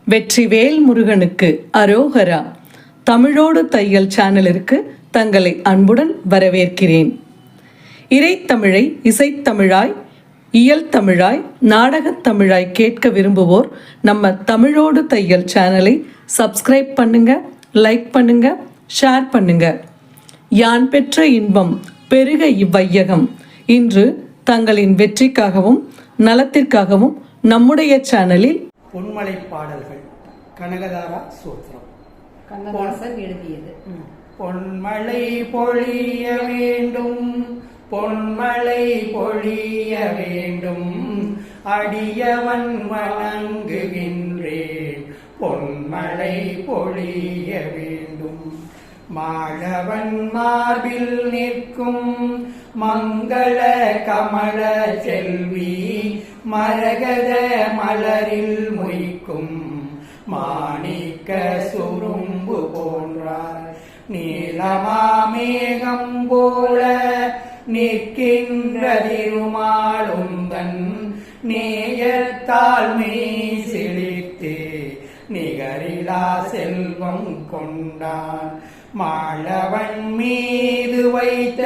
வெற்றிவேல் முருகனுக்கு அரோகரா. தமிழோடு தையல் சேனலிற்கு தங்களை அன்புடன் வரவேற்கிறேன். இறைத்தமிழை இசைத்தமிழாய், இயல் தமிழாய், நாடகத் தமிழாய் கேட்க விரும்புவோர் நம்ம தமிழோடு தையல் சேனலை சப்ஸ்கிரைப் பண்ணுங்க, லைக் பண்ணுங்க, ஷேர் பண்ணுங்க. யான் பெற்ற இன்பம் பெருக இவ்வையகம். இன்று தங்களின் வெற்றிக்காகவும் நலத்திற்காகவும் நம்முடைய சேனலில் பொன்மலை பாடல்கள் கனகதாரா சூத்திரம் கண்ணதாசன் எழுதியது. பொன்மலை பொழிய வேண்டும், பொன்மலை பொழிய வேண்டும், அடியவன் வணங்குகின்றேன், பொன்மலை பொழிய வேண்டும். மாழவன் மார்பில் நிற்கும் மங்கள கமல செல்வி, மரகத மலரில் மொய்க்கும் மாணிக்க சுரும்பு போன்றார். நீலமாமேகம் போல நிற்கின்ற திருமாலுந்தன் நேயத்தால் மெய் சிலித்தே நிகரிலா செல்வம் கொண்டான். மாழவன் மீது வைத்த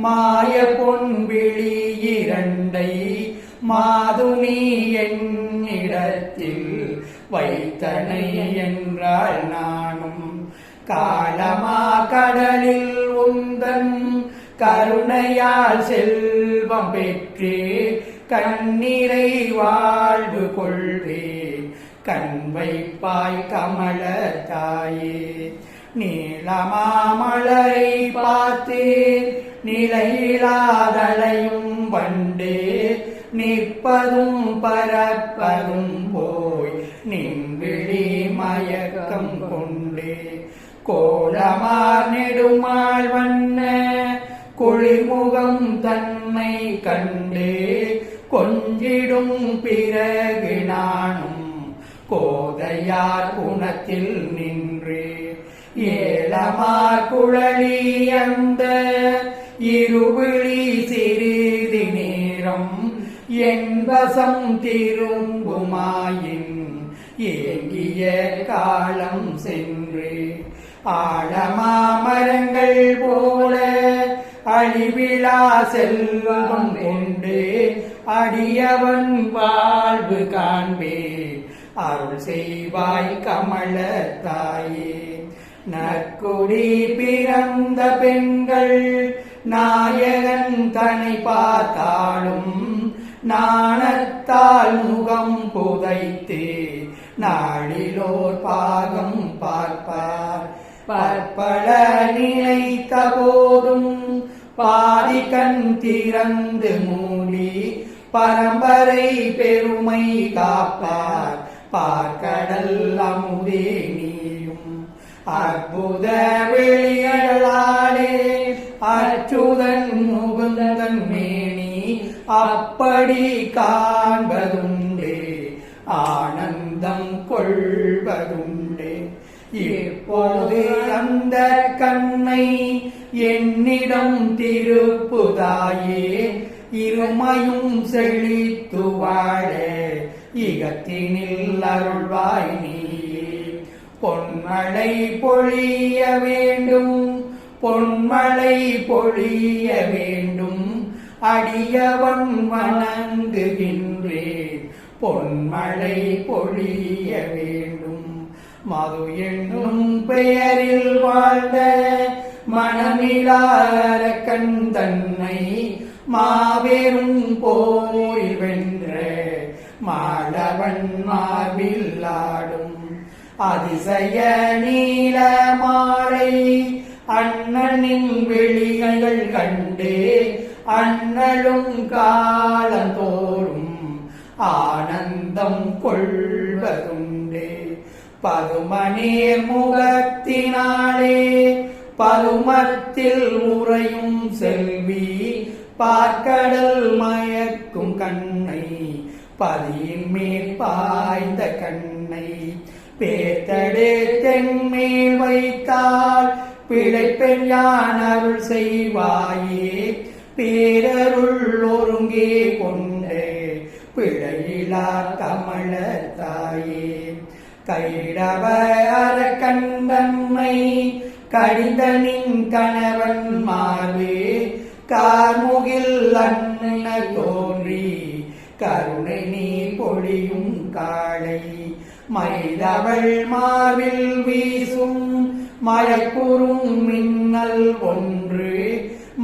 மாய பொன்விழி இரண்டை மாதுனி என்னிடத்தில் வைத்தனை என்றாள் நானும். காலமா கடலில் உந்தன் கருணையால் செல்வம் பெற்றே கண்ணீரை வாழ்வு கொள்வேன், கண் வைப்பாய் கமல தாயே. நீலமாமலரை பார்த்தேன் நிலையிலாதலையும் வண்டே, நிற்பதும் பரப்பதும் போய் நின்விழி மயக்கம் கொண்டே. கோலமார் நெடுமாள் வண்ண குளிர்முகம் தன்னை கண்டே கொஞ்சிடும் பிறகு நானும் கோதையார் குணத்தில் நின்றே. ஏலமார் குழலி அந்த இருவிழி சிறிது நேரம் என்பசம் திரும்புமாயின் ஏங்கிய காலம் சென்று. ஆழமாமரங்கள் போல அழிவிழா செல்வம் கொண்டு அடியவன் வாழ்வு காண்பேன், அருள் செய்வாய் கமல தாயே. நற்குடி பிறந்த பெண்கள் நாயகன் தனை பார்த்தாலும் நாணத்தால் முகம் புதைத்து நாளிலோர் பாகம் பார்ப்பார். பற்பல நினைத்த போதும் பாதி கண் திறந்து மூடி பரம்பரை பெருமை காப்பார். பார்க்கடல் அமுதே நீயும் அற்புத வெளியலாளே, அச்சுதன் முகுந்தன் மேனி அப்படி காண்பதுண்டே, ஆனந்தம் கொள்வதுண்டே. இப்பொழுது அந்த கண்ணை என்னிடம் திருப்புதாயே, இருமையும் செழித்து வாழ இகத்தினில் அருள்வாய் நீயே. பொன்மலை பொழிய வேண்டும், பொன்மலை பொழிய வேண்டும், அடியவன் வணங்குகின்றேன், பொன்மலை பொழிய வேண்டும். மது என்னும் பெயரில் வாழ்ந்த மனமிலாரக்கண் தன்னை மாபெரும் போய் வென்ற மாழவன் மார்பில் ஆடும். அதிசய நீல மாலை அண்ணனின் வெளிகள் கண்டே அண்ணலும் காலந்தோறும் ஆனந்தம் கொள்வதுண்டே. பதுமநீர் முகத்தினாலே பதுமத்தில் உறையும் செல்வி, பார்க்கடல் மயக்கும் கண்ணை பதியின் மேல் பாய்ந்த கண்ணை பேத்தடே தென்மேல் வைத்தால் பிழைப்பெண் யான் அருள் செய்வாயே. பேரருள் ஒருங்கே கொண்டே பிழையிலா கமல தாயே கைடவ அரக்கண்டன்மை கடிதனின் கணவன் மார்பே கார்முகில் அன்ன தோன்றி கருணை நீ பொழியும் காளை மயிலவள் மார்பில் வீசும் மயக்குறும் மின்னல் ஒன்று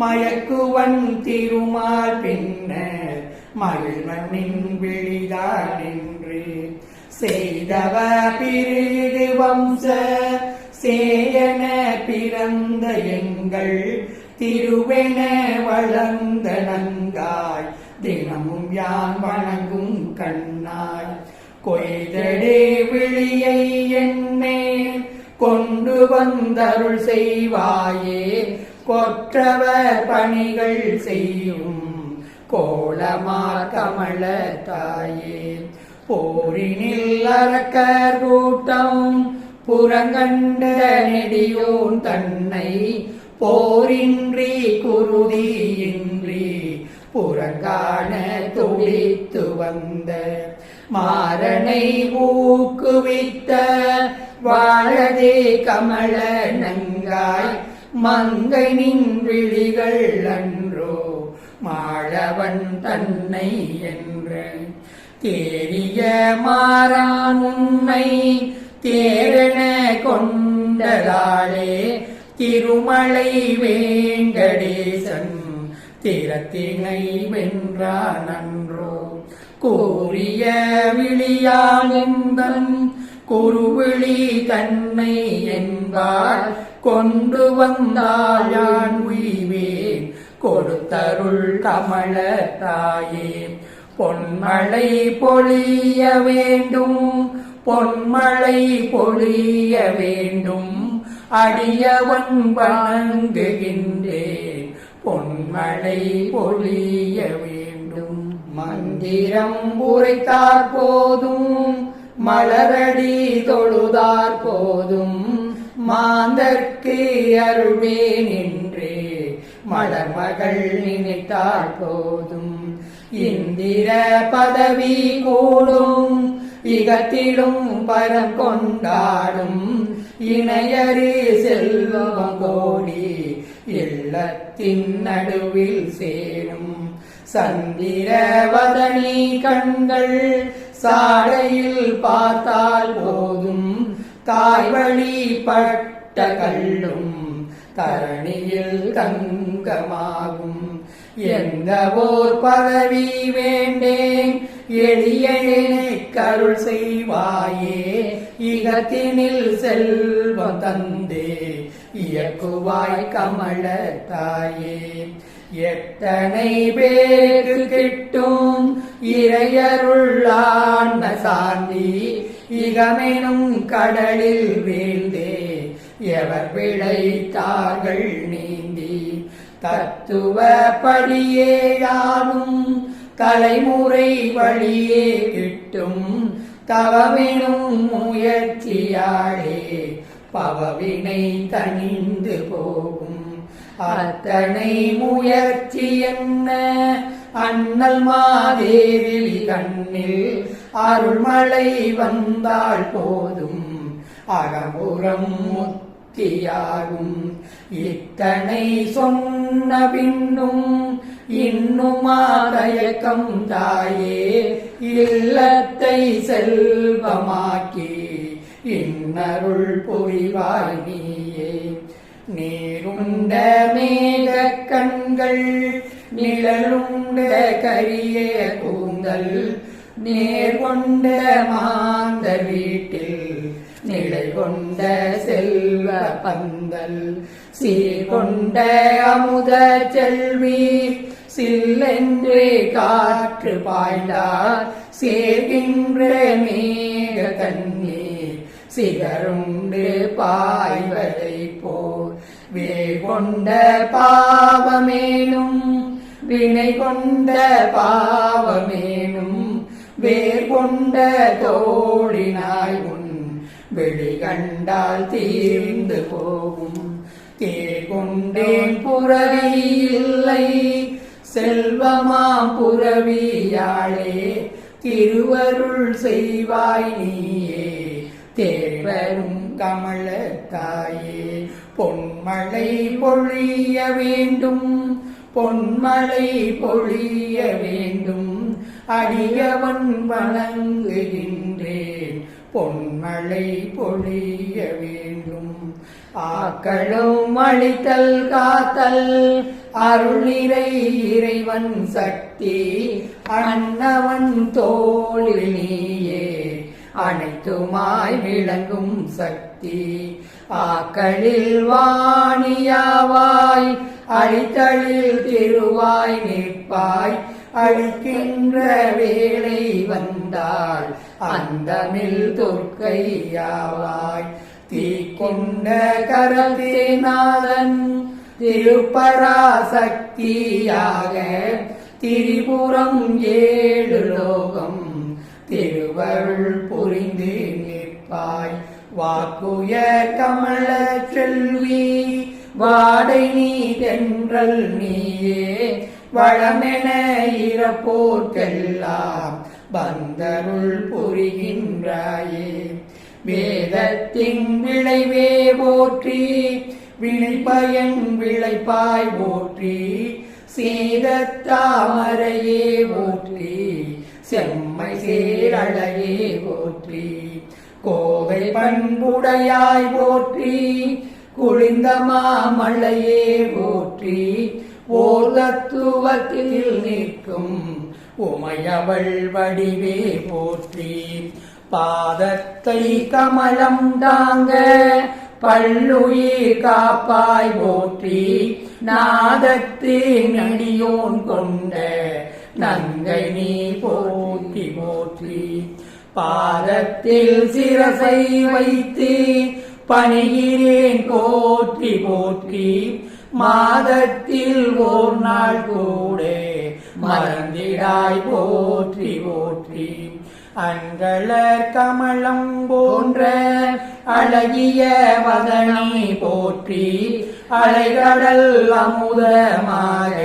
மயக்குவன் திருமால் பின்னர் மகிழ்வனின் விழிதான் என்று செய்தவ பிரிது வம்ச சேயன பிறந்த எங்கள் திருவென வளர்ந்த நங்காய் தினமும் யான் வணங்கும் கண்ணாய் கொய்தடே விழியை என்னே கொண்டு வந்தருள் செய்வாயே கொற்றவ பணிகள் செய்யும் கோலமார் கமல தாயே போரினில் அரக்கர் கூட்டம் புறங்கண்ட நெடியோன் தன்னை போரின்றி குருதியின்றி புறங்காண துடித்து வந்த மாறனை ஊக்குவித்த வாழதே கமல நங்காய் மங்கை நின் விழிகள் அன்றோ மாழவன் தன்னை என்று தேறிய மாறான் உன்னை தேரென கொண்டதாளே திருமலை வேங்கடேசன் திறத்தினை வென்றான் அன்றோ கூறிய விழியானந்தன் குருவிழி தன்னை என்பார் கொண்டு வந்தாயான் உய்வேன் கொடுத்தருள் கமல தாயே பொன்மழை பொழிய வேண்டும் பொன்மழை பொழிய வேண்டும் அடியவன் வணங்குகின்றேன் பொன்மழை பொழிய வேண்டும் மந்திரம் உரைத்தார் போதும் மலரடி தொழுதார் போதும் மாந்தர்க்கு அருள்வேன் என்றே மலர்மகள் நினைத்தார் போதும் இந்திர பதவி கூடும் இகத்திலும் பரம் கொண்டாடும் இணையறி செல்வம் கோடி இல்லத்தின் நடுவில் சேரும் சந்திரவதனி கண்கள் சாடையில் பார்த்தால் போதும் தாய்வழி பட்ட கல்லும் தரணியில் தங்கமாகும் எந்த ஓர் பதவி வேண்டேன் எளியனை கருள் செய்வாயே இகத்தினில் செல்வம் தந்தே இயக்குவாய் கமல தாயே எத்தனை பேருக்கு கிட்டும் இறையருளான சாந்தி இகமெனும் கடலில் வீழ்ந்தே எவர் பிழைத்தார்கள் நீந்தி தத்துவ படியே யாரும் தலைமுறை வழியே கிட்டும் தவமெனும் முயற்சியாளே பவவினை தணிந்து போகும் அத்தனை முயற்சி என்ன அண்ணல் மாதேவி கண்ணில் அருள்மழை வந்தால் போதும் அகமுறம் முத்தியாகும் இத்தனை சொன்ன பின்னும் இன்னுமா தயக்கம் தாயே இல்லத்தை செல்வமாக்கி இன்னருள் புரிவாய் நீயே நீருண்ட மேக கண்கள் நிழலுண்ட கரிய கூந்தல் நேர்கொண்ட மாந்த வீட்டில் நிலை கொண்ட செல்வ பந்தல் சீர்கொண்ட அமுத செல்வி சில்லென்றே காற்று பாய்ந்தார் சேர்கின்ற மேக தண்ணீர் சிகருண்டு பாய்வதை போர் வேகொண்ட பாவமேனும் வினை கொண்ட பாவமேனும் வேர்கொண்ட தோழினாய் உன் வெளிகண்டால் தீர்ந்து போகும் தேர்கொண்டேன் புறவி இல்லை செல்வமாம் புறவியாளே திருவருள் செய்வாய் நீயே தேவரும் கமலத்தாயே பொன்மழை பொழிய வேண்டும் பொன்மழை பொழிய வேண்டும் அடியவன் வணங்குகின்றேன் பொன்மழை பொழிய வேண்டும் ஆக்களும் அளித்தல் காத்தல் அருளிரை இறைவன் சக்தி அன்னவன் தோளில் நீயே அனைத்துமாய் விளங்கும் சக்தி ஆக்களில் வாணியாவாய் அழித்தழில் திருவாய் நிற்பாய் அழிக்கின்ற வேளை வந்தாள் அந்தமில் தொற்கையாவாய் தீக்கொண்ட கரத்தினாதன் திருப்பராசக்தியாக திரிபுரம் ஏழு லோகம் திருவருள் புரிந்து நிற்பாய் வாக்குய கமல செல்வி வாடை நீ தென்றல் நீயே வளமென இறப்போர்க்கெல்லாம் வந்தருள் புரிகின்றாயே வேதத்தின் விளைவே போற்றி வினைப்பயன் விளைப்பாய் போற்றி சீதத்தாமரையே போற்றி செம்மை சேரழையே போற்றி கோவை பண்புடையாய் போற்றி குளிர்ந்த மாமலையே போற்றி ஓர் தத்துவத்தில் நிற்கும் உமையவள் வடிவே போற்றி பாதத்தை கமலம் தாங்க பல்லுயிர் காப்பாய் போற்றி நாதத்தின் அடியோன் கொண்ட நங்கை நீ போற்றி போற்றி பாதத்தில் சிரசை வைத்து பணிகிறேன் போற்றி போற்றி மாதத்தில் ஓர் நாள் கூட மறந்திடாய் போற்றி போற்றி அங்களர் கமலம் போன்ற அழகிய வதனை போற்றி அலைகடல் அமுதமாக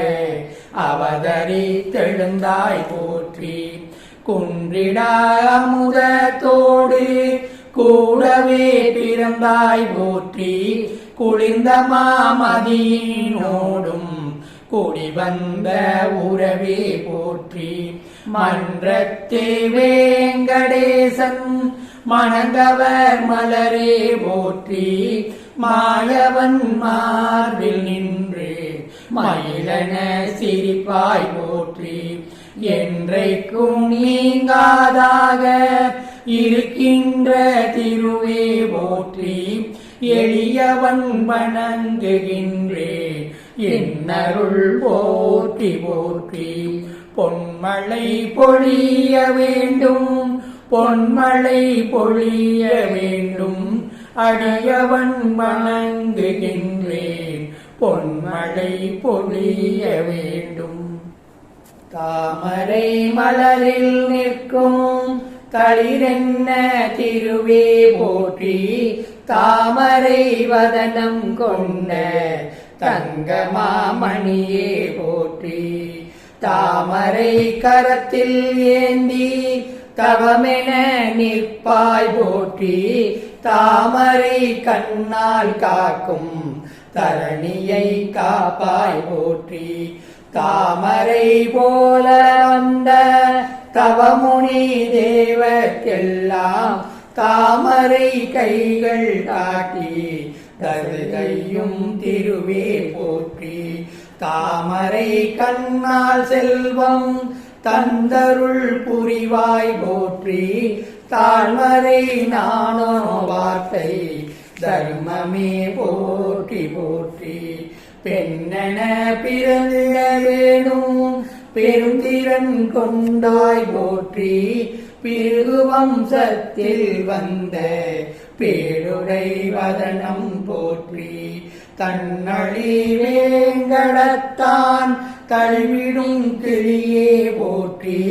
அவதரித்தெழுந்தாய் போற்றி குன்றிடா அமுதத்தோடு கூடவே பிறந்தாய் போற்றி குளிர்ந்த மாமதியினோடும் கூடி வந்த உறவே போற்றி மன்றத்தே வேங்கடேசன் மணங்கவர் மலரே போற்றி மாயவன் மார்பில் நின்று மயிலன சிரிப்பாய் போற்றி என்றைக்கும் நீங்காதாக இருக்கின்ற திருவே போற்றி எளியவன் வணங்குகின்றேன் என்னருள் போற்றி போற்றி பொன்மழை பொழிய வேண்டும் பொன்மழை பொழிய வேண்டும் அடியவன் வணங்குகின்றேன் பொன்மழை பொழிய வேண்டும் தாமரை மலரில் நிற்கும் தளிரென்ன திருவே போற்றி தாமரை வதனம் கொண்ட தங்கமாமணியே போற்றி தாமரை கரத்தில் ஏந்தி தவமென நிற்பாய் போற்றி தாமரை கண்ணால் காக்கும் தரணியை காப்பாய் போற்றி தாமரை போல வந்த தவமுனி தேவர்க்கெல்லாம் தாமரை கைகள் காட்டி தருகையும் திருவே போற்றி தாமரை கண்ணால் செல்வம் தந்தருள் புரிவாய் போற்றி தாழ்மறை நானோ வார்த்தை தர்மமே போற்றி போற்றி பெண்ணென பிறந்த வேணும் பெருந்திறன் கொண்டாய் போற்றி பிறகு வம்சத்தில் வந்த பேருடை வதனம் போற்றி தன்னழி வேங்கடத்தான் தழுவிடும் கிளியே போற்றி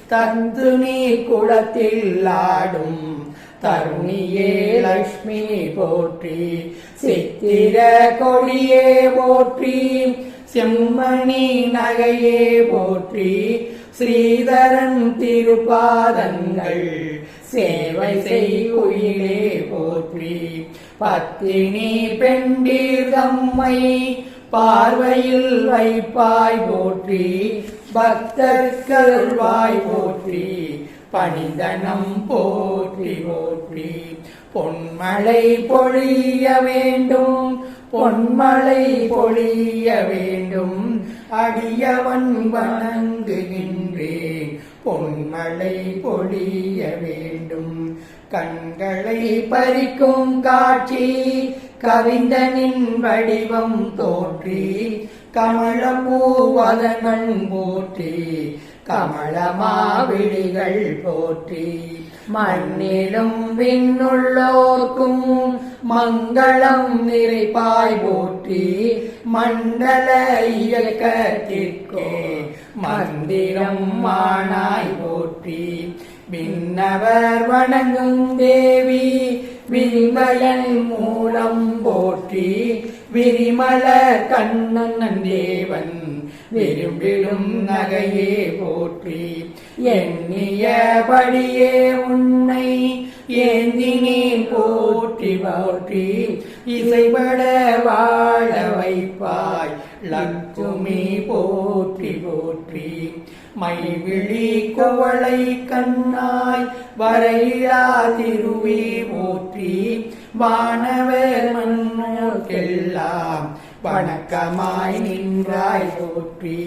தந்து நீ குளத்தில் ஆடும் தருணியே லக்ஷ்மி போற்றி சித்திர கொடியே போற்றி செம்மணி நகையே போற்றி ஸ்ரீதரன் திருப்பாதங்கள் சேவை செய்குயிலே போற்றி. பத்தினி பெண்டீர் தம்மை பார்வையில் வைப்பாய் போற்றி. பக்தர்கருள்வாய் போற்றி. பணிதனம் போற்றி போற்றி. பொன்மழை பொழிய வேண்டும், பொன்மழை பொழிய வேண்டும், அடியவன் வணங்குகின்றேன், பொன்மழை பொழிய வேண்டும். கண்களை பறிக்கும் காட்சி கவிந்தனின் வடிவம் தோற்றி. கமலப்பூவதனன் போற்றி. கமலமாவிழிகள் போற்றி. மண்ணிலும் விண்ணுள்ளோர்க்கும் மங்களம் நிறைப்பாய் போற்றி. மண்டல இயக்கத்திற்கே மந்திரம் மானாய் போற்றி. விண்ணவர் வணங்கும் தேவி விரிமலன் மூலம் போற்றி. விரிமல கண்ணன் தேவன் விரும்பிடும் நகையே போற்றி. எண்ணியபடியே உன்னை ஏந்தினேன் போற்றி போற்றி. இசைபட வாழ வைப்பாய் லட்சுமி போற்றி போற்றி. மைவிழி குவளை கண்ணாய் வரையிலா திருவே போற்றி. வானவர் மன்னோர்க்கெல்லாம் வணக்கமாய் நின்றாய் போற்றி.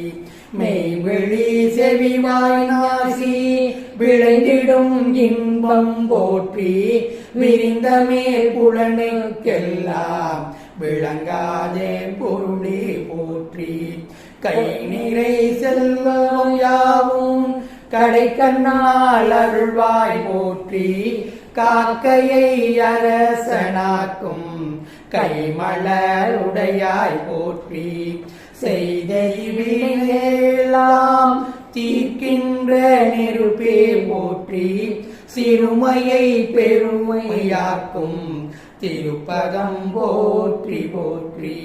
மெய்விழி செவிவாய் நாசி விளைந்திடும் இன்பம் போற்றி. விரிந்த மேல் புலனுக்கெல்லாம் விளங்காதே பொருளே போற்றி. கை நிறை செல்வம் யாவும் கடை கண்ணால் அருள்வாய் போற்றி. காக்கையை அரசனாக்கும் கைமலருடையாய் போற்றி. செய்த இவையெல்லாம் தீர்க்கின்ற நெருப்பே போற்றி. சிறுமையை பெருமையாக்கும் திருப்பதம் போற்றி போற்றி.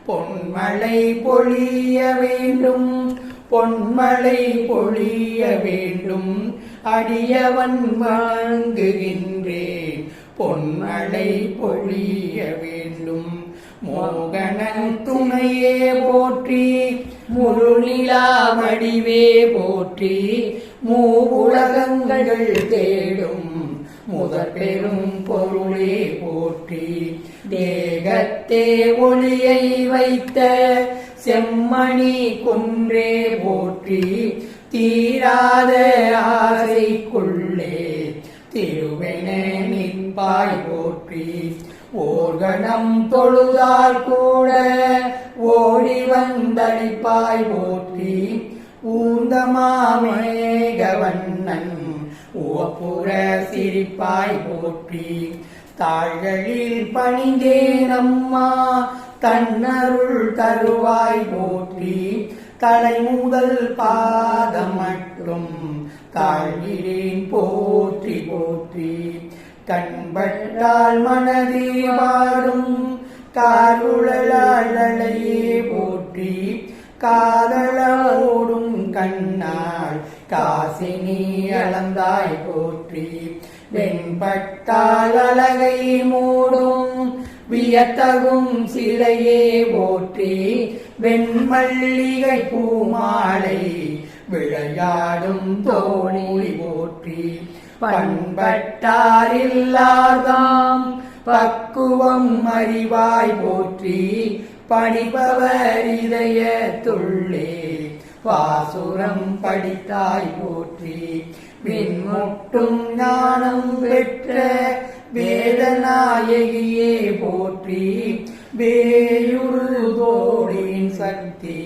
பொன்மழை பொழிய வேண்டும், பொன்மழை பொழிய வேண்டும், அடியவன் வணங்குகின்றேன், பொன்மழை பொழிய வேண்டும். மோகனன் துணையே போற்றி. முழுநிலா வடிவே போற்றி. மூவுலகங்கள் தேடும் முதற் பெரும் பொருளே போற்றி. தேகத்தே ஒளியை வைத்த செம்மணி குன்றே போற்றி. தீராத ஆசைக்குள்ளே திருவென நிற்பாய் போற்றி. ஓர்கணம் தொழுதால் கூட ஓடி வந்தளிப்பாய் போற்றி. ஊந்தமாமேகவண்ணன் உவப்புற சிரிப்பாய் போற்றி. தாள்களில் பணிந்தேன் அம்மா தன்னருள் தருவாய் போற்றி. தலை முதல் பாதம் மட்டும் தாழ்கிறேன் போற்றி போற்றி. கண்பட்டால் மனதே வாடும் காருளலாளையே போற்றி. காதலோடும் கண்ணாள் காசினி அளந்தாய் போற்றி. வெண்பட்டால் அழகை மூடும் வியத்தகும் சிலையே போற்றி. வெண்மல்லிகை பூமாலை விளையாடும் தோழி போற்றி. பண்பட்டாரில்லாதாம் பக்குவம் அறிவாய் போற்றி. படிப்பவர் இதயத்துள்ளே பாசுரம் படித்தாய் போற்றி. விண்முட்டும் ஞானம் பெற்ற வேதநாயகியே போற்றி. வேயுறுதோடின் சக்தி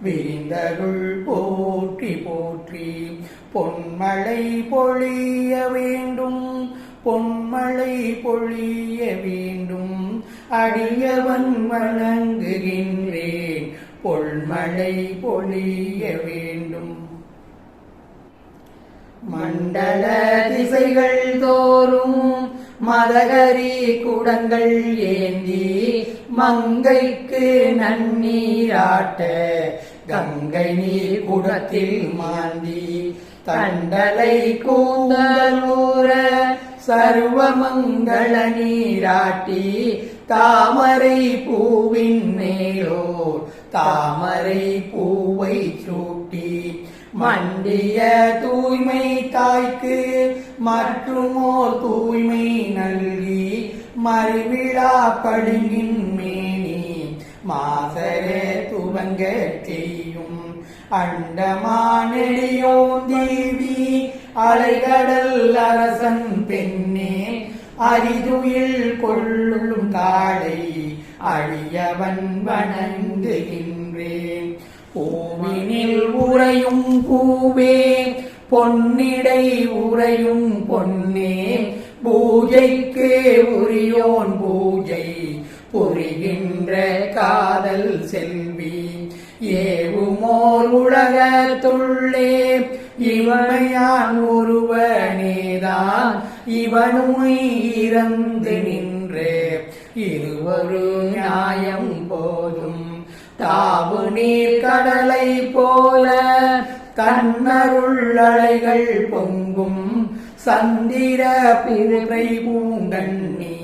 விரிந்தருள் போற்றி போற்றி. பொன்மழை பொழிய வேண்டும், பொன்மழை பொழிய வேண்டும், அடியவன் வணங்குகின்றேன், பொன்மழை பொழிய வேண்டும். மண்டல திசைகள் தோறும் மதகரி குடங்கள் ஏந்தி மங்கைக்கு நன்னீராட்ட கங்கை நீர் குடத்தில் மாந்தி தண்டலை கூந்தலூர சர்வமங்கள நீராட்டி தாமரை பூவின் மேலோர் தாமரை பூவை சூட்டி மண்டிய தூய்மை தாய்க்கு மற்றுமோர் தூய்மை நல்கி மறுவிழா படுங்கின் மேனி மாசர துவங்க செய்யும் அண்டமானெடியோந்தேவி அலைகடல் அரசன் பெண்ணே அரிதுயில் கொள்ளும் காடை அழியவன் வணங்குகின்றேன் பூவினில் உறையும் பூவே பொன்னிடை உறையும் பொன்னே பூஜைக்கு உரியோன் பூஜை புரிகின்ற காதல் செல்வி ஏவுமோர் உலகத்துள்ளே இவனையான் ஒருவனேதான் இவனுமை இறந்து நின்று இருவரு நியாயம் போதும் தாவு நீர் கடலை போல கண்ணருள் அலைகள் பொங்கும் சந்திர பிறை பூங்கண்ணி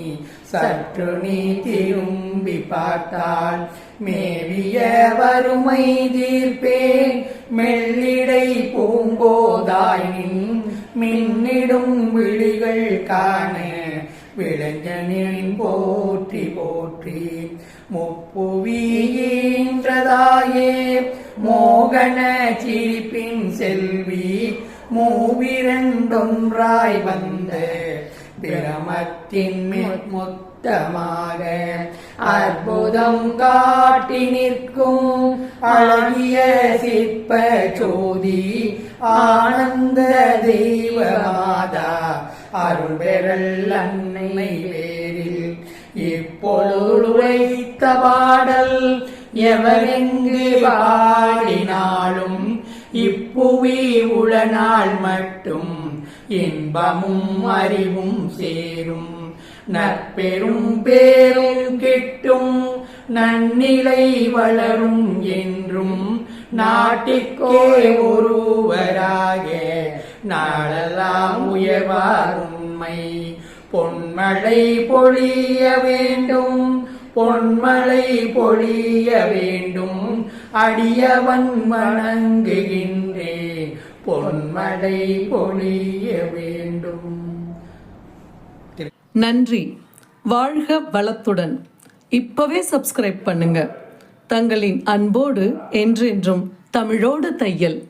சற்று நீ திரும்பி பார்த்தால் மேவிய வறுமை தீர்ப்பேன் மெல்லிடை பூங்கோதாய் நின் மின்னிடும் விழிகள் காண விளைஞனின் போற்றி போற்றி முப்புவீன்றதாயே மோகன சிரிப்பின் செல்வி மூவிரண்டொன்றாய் வந்த பிரமத்தின் மொத்தமாக அற்புதம் காட்டி நிற்கும் அழகிய சிற்ப ஜோதி ஆனந்த தெய்வ மாதா அருள்பெறல் அன்னை பேரில் இப்பொழுது உரைத்த பாடல் எவரெங்கு பாடினாலும் இப்புவி உளநாள் மட்டும் இன்பமும் அறிவும் சேரும் நற்பெரும் பேரும் கிட்டும் நன்னிலை வளரும் என்றும் நாட்டிற்கே ஒருவராக நாளெல்லாம் உயர்வார் உண்மை பொன்மழை பொழிய வேண்டும் பொன்மழை பொழிய வேண்டும் அடியவன் வணங்குகின்றேன் பொன்மழை பொழிய வேண்டும். நன்றி. வாழ்க வளத்துடன். இப்பவே சப்ஸ்கிரைப் பண்ணுங்க. தங்களின் அன்போடு என்றென்றும் தமிழோடு தையல்.